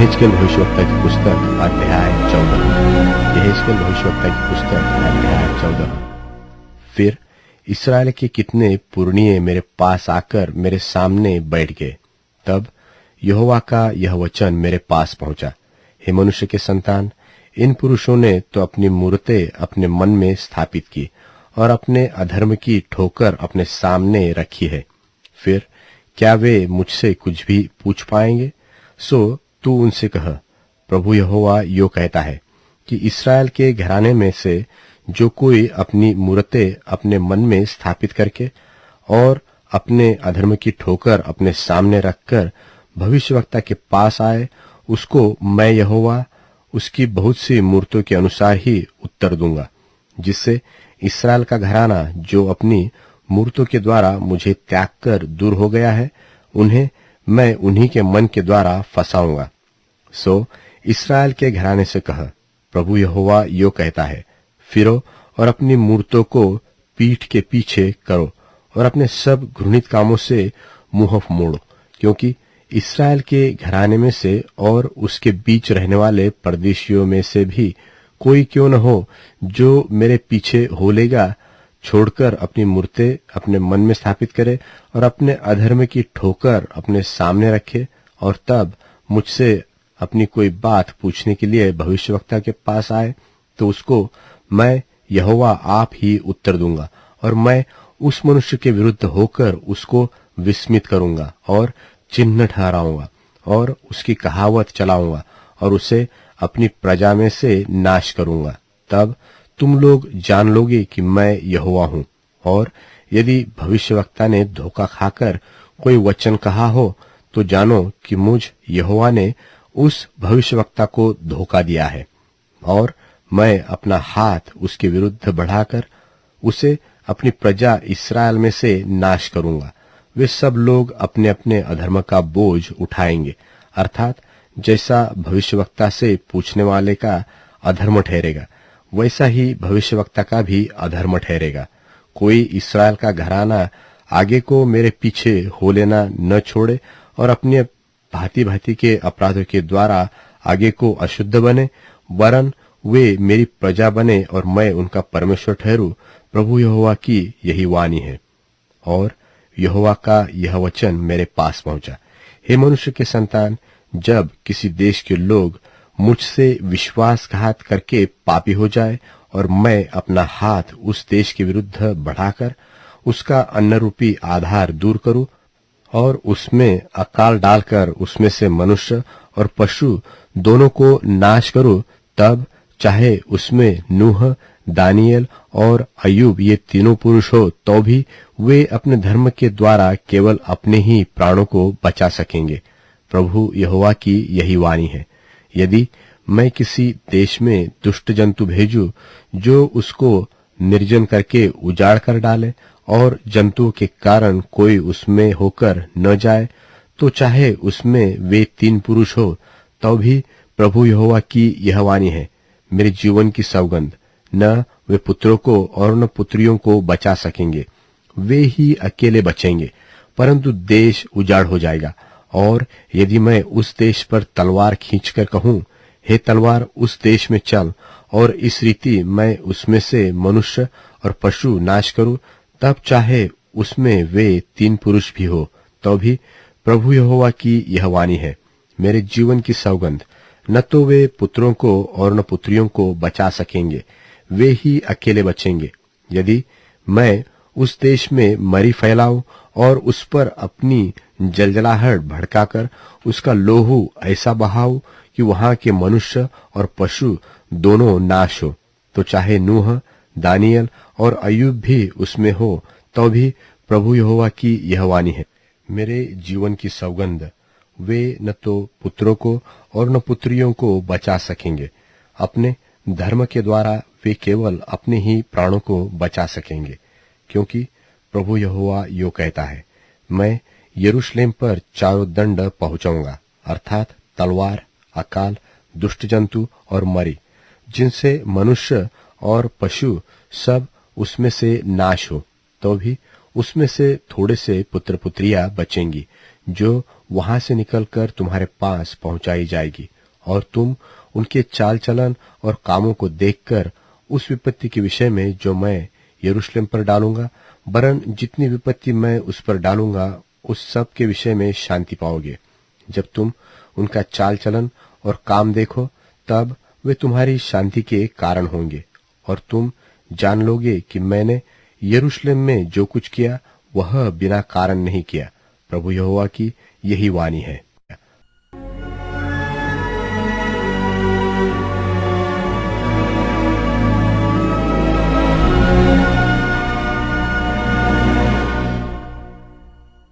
यहेजकेल भविष्यवक्ता की पुस्तक अध्याय 14। यहेजकेल भविष्यवक्ता की पुस्तक अध्याय 14। फिर इस्राएल के कितने पुरनिये मेरे पास आकर मेरे सामने बैठ गए। तब यहोवा का यह वचन मेरे पास पहुंचा, हे मनुष्य के संतान, इन पुरुषों ने तो अपनी मूरतें अपने मन में स्थापित की और अपने अधर्म की ठोकर अपने सामने रखी है। फिर क्या वे मुझसे कुछ भी पूछ पाएंगे? सो तू उनसे कह, प्रभु यहोवा यो कहता है कि इस्राएल के घराने में से जो कोई अपनी मूरतें अपने मन में स्थापित करके और अपने अधर्म की ठोकर अपने सामने रखकर भविष्यवक्ता के पास आए, उसको मैं यहोवा उसकी बहुत सी मूर्तों के अनुसार ही उत्तर दूंगा, जिससे इस्राएल का घराना जो अपनी मूर्तों के द्वारा मुझे त्याग कर दूर हो गया है, उन्हें मैं उन्हीं के मन के द्वारा फंसाऊंगा। सो इस्राएल के घराने से कह, प्रभु यहोवा यो कहता है, फिरो और अपनी मूर्तों को पीठ के पीछे करो और अपने सब घृणित कामों से मुंह मोड़ो, क्योंकि इस्राएल के घराने में से और उसके बीच रहने वाले परदेशियों में से भी कोई क्यों न हो जो मेरे पीछे हो लेगा, छोड़कर अपनी मूर्तें अपने मन में स्थापित करे और अपने अधर्म की ठोकर अपने सामने रखे, और तब मुझसे अपनी कोई बात पूछने के लिए भविष्यवक्ता के पास आए, तो उसको मैं यहोवा आप ही उत्तर दूंगा, और मैं उस मनुष्य के विरुद्ध होकर उसको विस्मित करूंगा और चिन्ह ठहराऊंगा और उसकी कहावत चलाऊंगा और उसे अपनी प्रजा में से नाश करूंगा। तब तुम लोग जान लोगे कि मैं यहोवा हूं। और यदि भविष्यवक्ता ने धोखा खाकर कोई वचन कहा हो, तो जानो कि मुझ यहोवा ने उस भविष्यवक्ता को धोखा दिया है, और मैं अपना हाथ उसके विरुद्ध बढ़ाकर उसे अपनी प्रजा इस्राएल में से नाश करूंगा। वे सब लोग अपने अपने अधर्म का बोझ उठाएंगे, अर्थात जैसा भविष्यवक्ता से पूछने वाले का अधर्म ठहरेगा, वैसा ही भविष्यवक्ता का भी अधर्म ठहरेगा। कोई इस्राएल का घराना आगे को मेरे पीछे हो लेना न छोड़े और अपने भांति भांति के अपराधों के द्वारा आगे को अशुद्ध बने, वरन वे मेरी प्रजा बने और मैं उनका परमेश्वर ठहरूं, प्रभु यहोवा की यही वाणी है। और यहोवा का यह वचन मेरे पास पहुंचा, हे मनुष्य के संतान, जब किसी देश के लोग मुझसे विश्वासघात करके पापी हो जाए और मैं अपना हाथ उस देश के विरुद्ध बढ़ाकर उसका अन्न रूपी आधार दूर करूं और उसमें अकाल डालकर उसमें से मनुष्य और पशु दोनों को नाश करूं, तब चाहे उसमें नूह, दानियल और अय्यूब ये तीनों पुरुष हो, तो भी वे अपने धर्म के द्वारा केवल अपने ही प्राणों को बचा सकेंगे। प्रभु यहोवा की यही वाणी है। यदि मैं किसी देश में दुष्ट जंतु भेजूं जो उसको निर्जन करके उजाड़ कर डाले और जंतुओं के कारण कोई उसमें होकर न जाए, तो चाहे उसमें वे 3 पुरुष हो, तो भी प्रभु यहोवा की यह वाणी है, मेरे जीवन की सौगंध, न वे पुत्रों को और न पुत्रियों को बचा सकेंगे। वे ही अकेले बचेंगे, परंतु देश उजाड़ हो जाएगा। और यदि मैं उस देश पर तलवार खींचकर कहूं, हे तलवार उस देश में चल, और इस रीति मैं उसमें से मनुष्य और पशु नाश करूं, तब चाहे उसमें वे 3 पुरुष भी हो, तो भी प्रभु यहोवा की यह वाणी है, मेरे जीवन की सौगंध, न तो वे पुत्रों को और न पुत्रियों को बचा सकेंगे, वे ही अकेले बचेंगे। यदि मैं उस देश में मरी फैलाऊं और उस पर अपनी जलजलाहट भड़काकर उसका लोहू ऐसा बहाऊं कि वहां के मनुष्य और पशु दोनों नाश हो, तो चाहे नूह, दानियल और अय्यूब भी उसमें हो, तो भी प्रभु यहोवा की यह वाणी है, मेरे जीवन की सौगंध, वे न तो पुत्रों को और न पुत्रियों को बचा सकेंगे। अपने धर्म के द्वारा वे केवल अपने ही प्राणों को बचा सकेंगे, क्योंकि प्रभु यहोवा यो कहता है, मैं यरूशलेम पर चारों दंड पहुंचाऊंगा, अर्थात तलवार, अकाल, दुष्ट जंतु और मरी, जिनसे मनुष्य और पशु सब उसमें से नाश हो, तो भी उसमें से थोड़े से पुत्र पुत्रियां बचेंगी, जो वहां से निकलकर तुम्हारे पास पहुंचाई जाएगी, और तुम उनके चाल चलन और कामों को देखकर उस विपत्ति के विषय में जो मैं यरूशलेम पर डालूंगा, वरन जितनी विपत्ति मैं उस पर डालूंगा, उस सब के विषय में शांति पाओगे। जब तुम उनका चाल चलन और काम देखो, तब वे तुम्हारी शांति के कारण होंगे, और तुम जान लोगे कि मैंने यरूशलेम में जो कुछ किया वह बिना कारण नहीं किया। प्रभु यहोवा की यही वाणी है।